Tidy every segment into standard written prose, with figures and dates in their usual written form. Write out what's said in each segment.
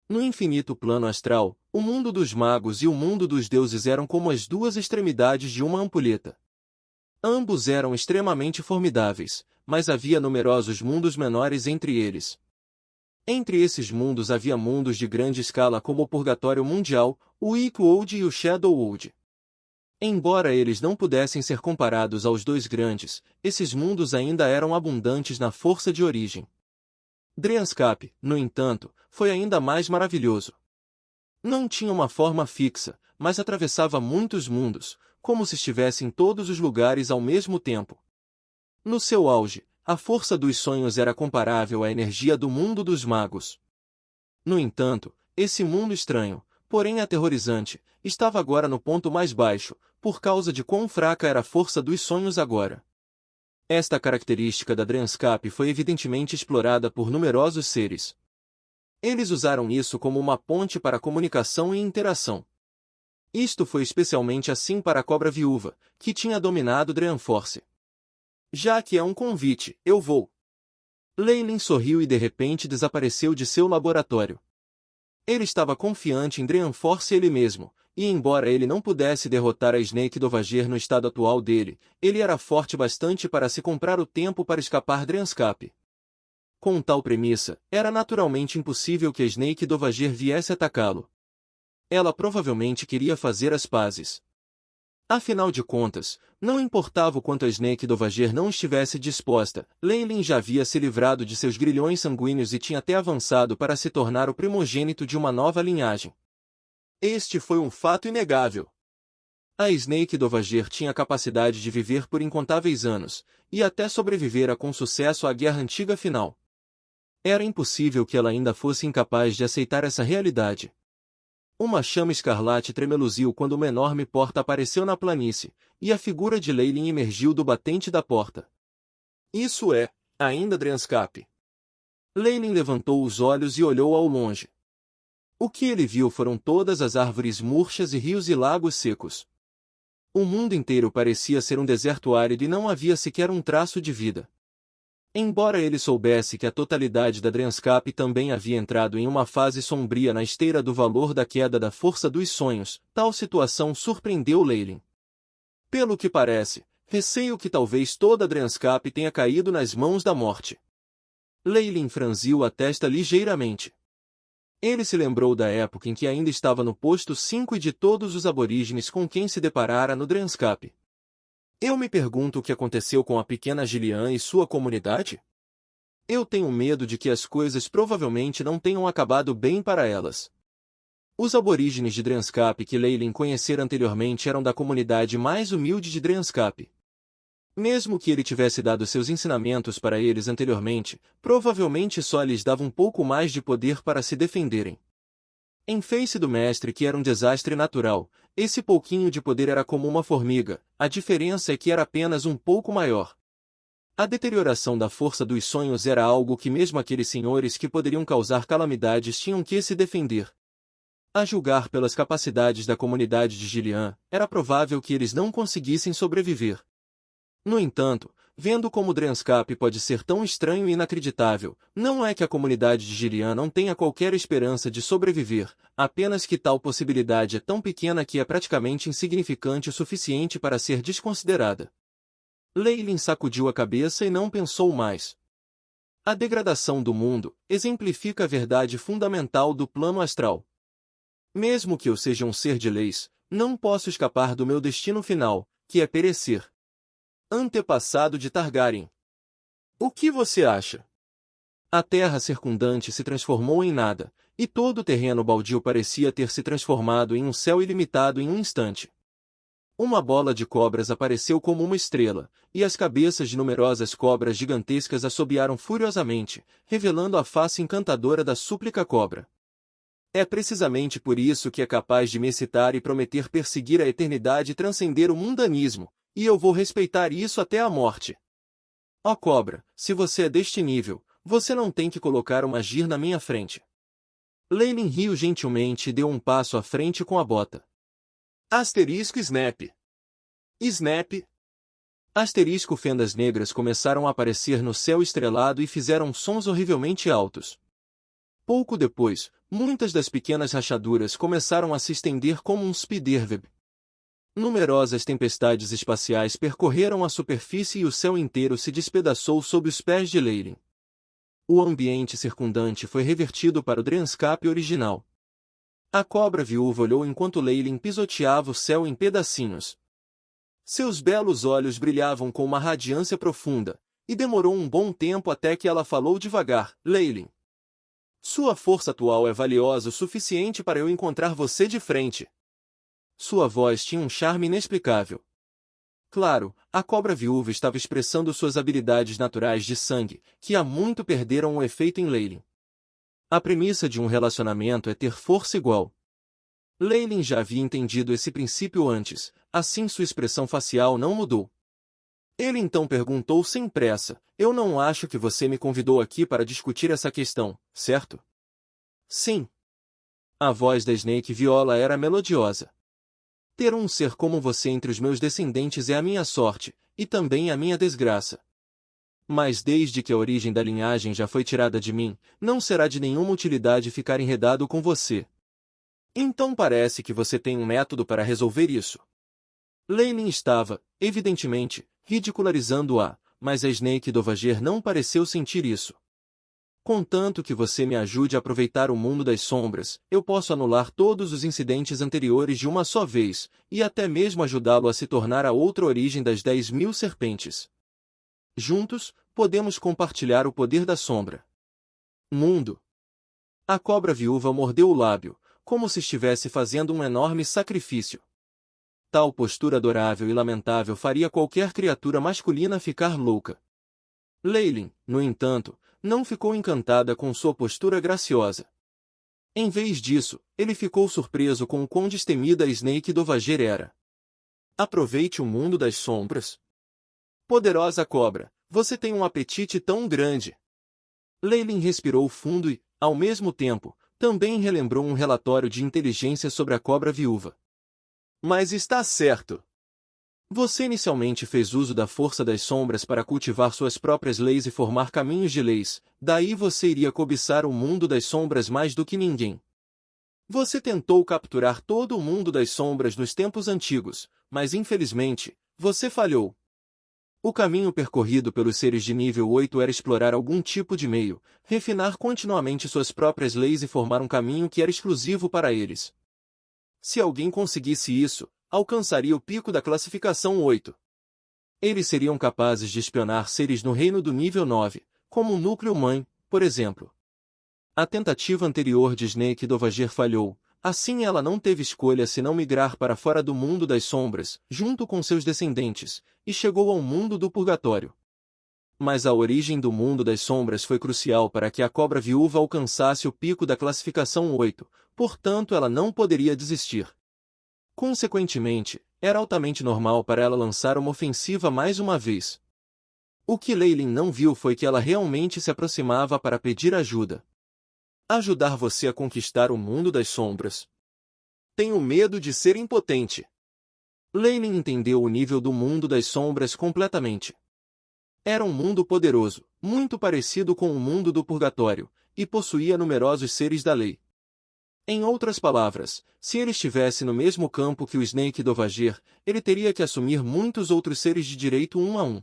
No infinito plano astral, o mundo dos magos e o mundo dos deuses eram como as duas extremidades de uma ampulheta. Ambos eram extremamente formidáveis, mas havia numerosos mundos menores entre eles. Entre esses mundos havia mundos de grande escala como o Purgatório Mundial, o Earthworld e o Shadowworld. Embora eles não pudessem ser comparados aos dois grandes, esses mundos ainda eram abundantes na força de origem. Dryanscape, no entanto, foi ainda mais maravilhoso. Não tinha uma forma fixa, mas atravessava muitos mundos, como se estivesse em todos os lugares ao mesmo tempo. No seu auge, a força dos sonhos era comparável à energia do mundo dos magos. No entanto, esse mundo estranho, porém aterrorizante, estava agora no ponto mais baixo, por causa de quão fraca era a força dos sonhos agora. Esta característica da Dryanscape foi evidentemente explorada por numerosos seres. Eles usaram isso como uma ponte para comunicação e interação. Isto foi especialmente assim para a Cobra Viúva, que tinha dominado Dryanforce. Já que é um convite, eu vou. Leyline sorriu e de repente desapareceu de seu laboratório. Ele estava confiante em Dryanforce ele mesmo, e embora ele não pudesse derrotar a Snake Dovager no estado atual dele, ele era forte bastante para se comprar o tempo para escapar Dryanscape. Com tal premissa, era naturalmente impossível que a Snake Dovager viesse atacá-lo. Ela provavelmente queria fazer as pazes. Afinal de contas, não importava o quanto a Snake Dovager não estivesse disposta, Leyline já havia se livrado de seus grilhões sanguíneos e tinha até avançado para se tornar o primogênito de uma nova linhagem. Este foi um fato inegável. A Snake Dovager tinha a capacidade de viver por incontáveis anos, e até sobrevivera com sucesso à Guerra Antiga final. Era impossível que ela ainda fosse incapaz de aceitar essa realidade. Uma chama escarlate tremeluziu quando uma enorme porta apareceu na planície, e a figura de Leyline emergiu do batente da porta. Isso é, ainda Dryanscape. Leyline levantou os olhos e olhou ao longe. O que ele viu foram todas as árvores murchas e rios e lagos secos. O mundo inteiro parecia ser um deserto árido e não havia sequer um traço de vida. Embora ele soubesse que a totalidade da Dryanscape também havia entrado em uma fase sombria na esteira do valor da queda da força dos sonhos, tal situação surpreendeu Leyline. Pelo que parece, receio que talvez toda a Dryanscape tenha caído nas mãos da morte. Leyline franziu a testa ligeiramente. Ele se lembrou da época em que ainda estava no posto 5 e de todos os aborígenes com quem se deparara no Dryanscape. Eu me pergunto o que aconteceu com a pequena Gillian e sua comunidade? Eu tenho medo de que as coisas provavelmente não tenham acabado bem para elas. Os aborígenes de Dryanscape que Leyline conhecera anteriormente eram da comunidade mais humilde de Dryanscape. Mesmo que ele tivesse dado seus ensinamentos para eles anteriormente, provavelmente só lhes dava um pouco mais de poder para se defenderem. Em face do mestre que era um desastre natural, esse pouquinho de poder era como uma formiga, a diferença é que era apenas um pouco maior. A deterioração da força dos sonhos era algo que mesmo aqueles senhores que poderiam causar calamidades tinham que se defender. A julgar pelas capacidades da comunidade de Gillian, era provável que eles não conseguissem sobreviver. No entanto, vendo como Dryanscape pode ser tão estranho e inacreditável, não é que a comunidade de Gillian não tenha qualquer esperança de sobreviver, apenas que tal possibilidade é tão pequena que é praticamente insignificante o suficiente para ser desconsiderada. Leyline sacudiu a cabeça e não pensou mais. A degradação do mundo exemplifica a verdade fundamental do plano astral. Mesmo que eu seja um ser de leis, não posso escapar do meu destino final, que é perecer. Antepassado de Targaryen. O que você acha? A terra circundante se transformou em nada, e todo o terreno baldio parecia ter se transformado em um céu ilimitado em um instante. Uma bola de cobras apareceu como uma estrela, e as cabeças de numerosas cobras gigantescas assobiaram furiosamente, revelando a face encantadora da súplica cobra. É precisamente por isso que é capaz de me excitar e prometer perseguir a eternidade e transcender o mundanismo, e eu vou respeitar isso até a morte. Ó cobra, se você é deste nível, você não tem que colocar uma gir na minha frente. Leyline riu gentilmente e deu um passo à frente com a bota. Asterisco Snap. Snap. Asterisco fendas negras começaram a aparecer no céu estrelado e fizeram sons horrivelmente altos. Pouco depois, muitas das pequenas rachaduras começaram a se estender como um spiderweb. Numerosas tempestades espaciais percorreram a superfície e o céu inteiro se despedaçou sob os pés de Leyline. O ambiente circundante foi revertido para o Dreamscape original. A cobra viúva olhou enquanto Leyline pisoteava o céu em pedacinhos. Seus belos olhos brilhavam com uma radiância profunda, e demorou um bom tempo até que ela falou devagar: Leyline, sua força atual é valiosa o suficiente para eu encontrar você de frente. Sua voz tinha um charme inexplicável. Claro, a cobra viúva estava expressando suas habilidades naturais de sangue, que há muito perderam o efeito em Leyline. A premissa de um relacionamento é ter força igual. Leyline já havia entendido esse princípio antes, assim sua expressão facial não mudou. Ele então perguntou sem pressa: eu não acho que você me convidou aqui para discutir essa questão, certo? Sim. A voz da Snake Viola era melodiosa. Ter um ser como você entre os meus descendentes é a minha sorte, e também a minha desgraça. Mas desde que a origem da linhagem já foi tirada de mim, não será de nenhuma utilidade ficar enredado com você. Então parece que você tem um método para resolver isso. Leyline estava, evidentemente, ridicularizando-a, mas a Snake Dovager não pareceu sentir isso. Contanto que você me ajude a aproveitar o mundo das sombras, eu posso anular todos os incidentes anteriores de uma só vez, e até mesmo ajudá-lo a se tornar a outra origem das 10.000 serpentes. Juntos, podemos compartilhar o poder da sombra. Mundo. A cobra viúva mordeu o lábio, como se estivesse fazendo um enorme sacrifício. Tal postura adorável e lamentável faria qualquer criatura masculina ficar louca. Leyline, no entanto, não ficou encantada com sua postura graciosa. Em vez disso, ele ficou surpreso com o quão destemida a Snake Dovager era. Aproveite o mundo das sombras. Poderosa cobra, você tem um apetite tão grande. Leyline respirou fundo e, ao mesmo tempo, também relembrou um relatório de inteligência sobre a cobra viúva. Mas está certo. Você inicialmente fez uso da força das sombras para cultivar suas próprias leis e formar caminhos de leis, daí você iria cobiçar o mundo das sombras mais do que ninguém. Você tentou capturar todo o mundo das sombras nos tempos antigos, mas infelizmente, você falhou. O caminho percorrido pelos seres de nível 8 era explorar algum tipo de meio, refinar continuamente suas próprias leis e formar um caminho que era exclusivo para eles. Se alguém conseguisse isso, alcançaria o pico da classificação 8. Eles seriam capazes de espionar seres no reino do nível 9, como o núcleo-mãe, por exemplo. A tentativa anterior de Snake Dovager falhou, assim ela não teve escolha senão migrar para fora do mundo das sombras, junto com seus descendentes, e chegou ao mundo do purgatório. Mas a origem do mundo das sombras foi crucial para que a cobra viúva alcançasse o pico da classificação 8, portanto ela não poderia desistir. Consequentemente, era altamente normal para ela lançar uma ofensiva mais uma vez. O que Leyline não viu foi que ela realmente se aproximava para pedir ajuda. Ajudar você a conquistar o mundo das sombras. Tenho medo de ser impotente. Leyline entendeu o nível do mundo das sombras completamente. Era um mundo poderoso, muito parecido com o mundo do purgatório, e possuía numerosos seres da lei. Em outras palavras, se ele estivesse no mesmo campo que o Snake Dovager, ele teria que assumir muitos outros seres de direito um a um.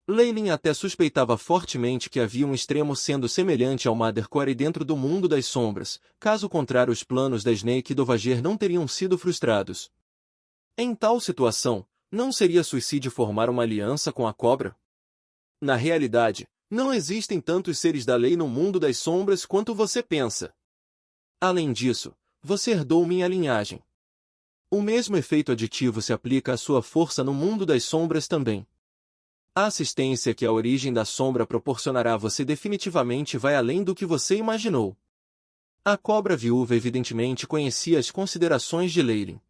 Leyline até suspeitava fortemente que havia um extremo sendo semelhante ao Mother Core dentro do mundo das sombras, caso contrário os planos da Snake Dovager não teriam sido frustrados. Em tal situação, não seria suicídio formar uma aliança com a cobra? Na realidade, não existem tantos seres da lei no mundo das sombras quanto você pensa. Além disso, você herdou minha linhagem. O mesmo efeito aditivo se aplica à sua força no mundo das sombras também. A assistência que a origem da sombra proporcionará a você definitivamente vai além do que você imaginou. A cobra viúva evidentemente conhecia as considerações de Leyline.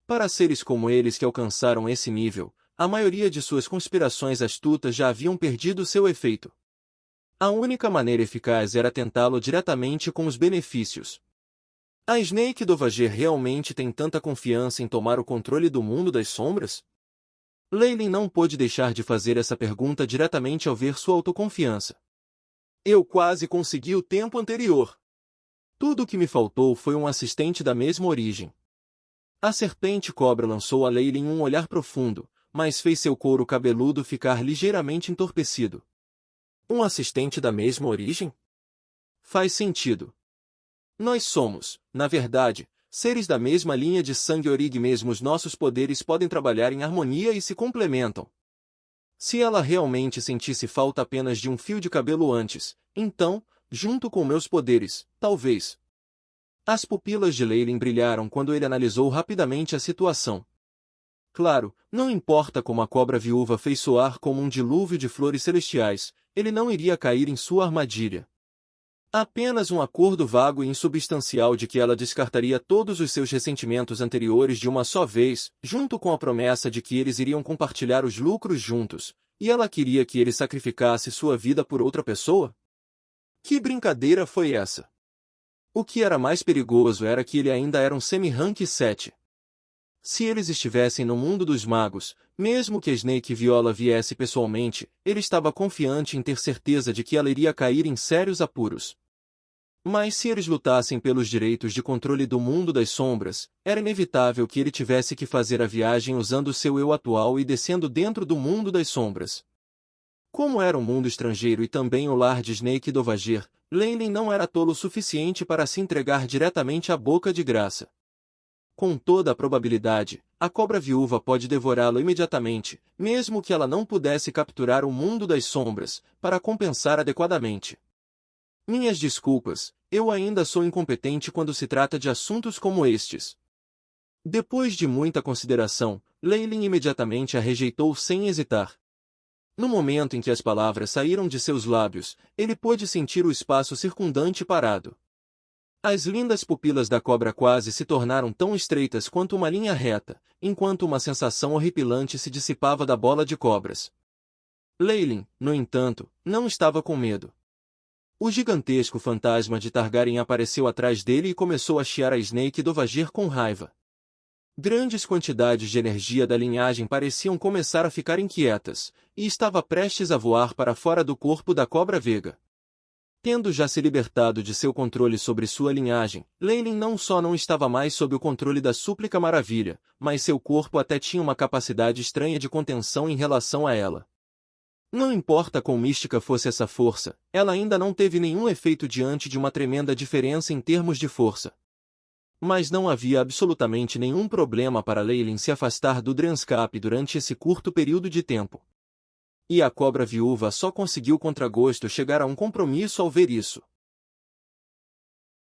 Para seres como eles que alcançaram esse nível, a maioria de suas conspirações astutas já haviam perdido seu efeito. A única maneira eficaz era tentá-lo diretamente com os benefícios. A Snake Dovager realmente tem tanta confiança em tomar o controle do mundo das sombras? Leyline não pôde deixar de fazer essa pergunta diretamente ao ver sua autoconfiança. Eu quase consegui o tempo anterior. Tudo o que me faltou foi um assistente da mesma origem. A serpente-cobra lançou a Leyline um olhar profundo, mas fez seu couro cabeludo ficar ligeiramente entorpecido. Um assistente da mesma origem? Faz sentido. Nós somos, na verdade, seres da mesma linha de sangue Orig, mesmo os nossos poderes podem trabalhar em harmonia e se complementam. Se ela realmente sentisse falta apenas de um fio de cabelo antes, então, junto com meus poderes, talvez. As pupilas de Leyline brilharam quando ele analisou rapidamente a situação. Claro, não importa como a cobra viúva fez soar como um dilúvio de flores celestiais, ele não iria cair em sua armadilha. Apenas um acordo vago e insubstancial de que ela descartaria todos os seus ressentimentos anteriores de uma só vez, junto com a promessa de que eles iriam compartilhar os lucros juntos, e ela queria que ele sacrificasse sua vida por outra pessoa? Que brincadeira foi essa? O que era mais perigoso era que ele ainda era um semi-rank 7. Se eles estivessem no mundo dos magos, mesmo que a Snake Viola viesse pessoalmente, ele estava confiante em ter certeza de que ela iria cair em sérios apuros. Mas se eles lutassem pelos direitos de controle do mundo das sombras, era inevitável que ele tivesse que fazer a viagem usando seu eu atual e descendo dentro do mundo das sombras. Como era um mundo estrangeiro e também o lar de Snake Dovahir, Leyline não era tolo o suficiente para se entregar diretamente à boca de graça. Com toda a probabilidade, a cobra viúva pode devorá-lo imediatamente, mesmo que ela não pudesse capturar o mundo das sombras, para compensar adequadamente. Minhas desculpas, eu ainda sou incompetente quando se trata de assuntos como estes. Depois de muita consideração, Leyline imediatamente a rejeitou sem hesitar. No momento em que as palavras saíram de seus lábios, ele pôde sentir o espaço circundante parado. As lindas pupilas da cobra quase se tornaram tão estreitas quanto uma linha reta, enquanto uma sensação horripilante se dissipava da bola de cobras. Leyline, no entanto, não estava com medo. O gigantesco fantasma de Targaryen apareceu atrás dele e começou a chiar a Snake Dovahir com raiva. Grandes quantidades de energia da linhagem pareciam começar a ficar inquietas, e estava prestes a voar para fora do corpo da cobra vega. Tendo já se libertado de seu controle sobre sua linhagem, Leyline não só não estava mais sob o controle da súplica maravilha, mas seu corpo até tinha uma capacidade estranha de contenção em relação a ela. Não importa quão mística fosse essa força, ela ainda não teve nenhum efeito diante de uma tremenda diferença em termos de força. Mas não havia absolutamente nenhum problema para Leyline se afastar do Drenscape durante esse curto período de tempo. E a cobra viúva só conseguiu contra gosto chegar a um compromisso ao ver isso.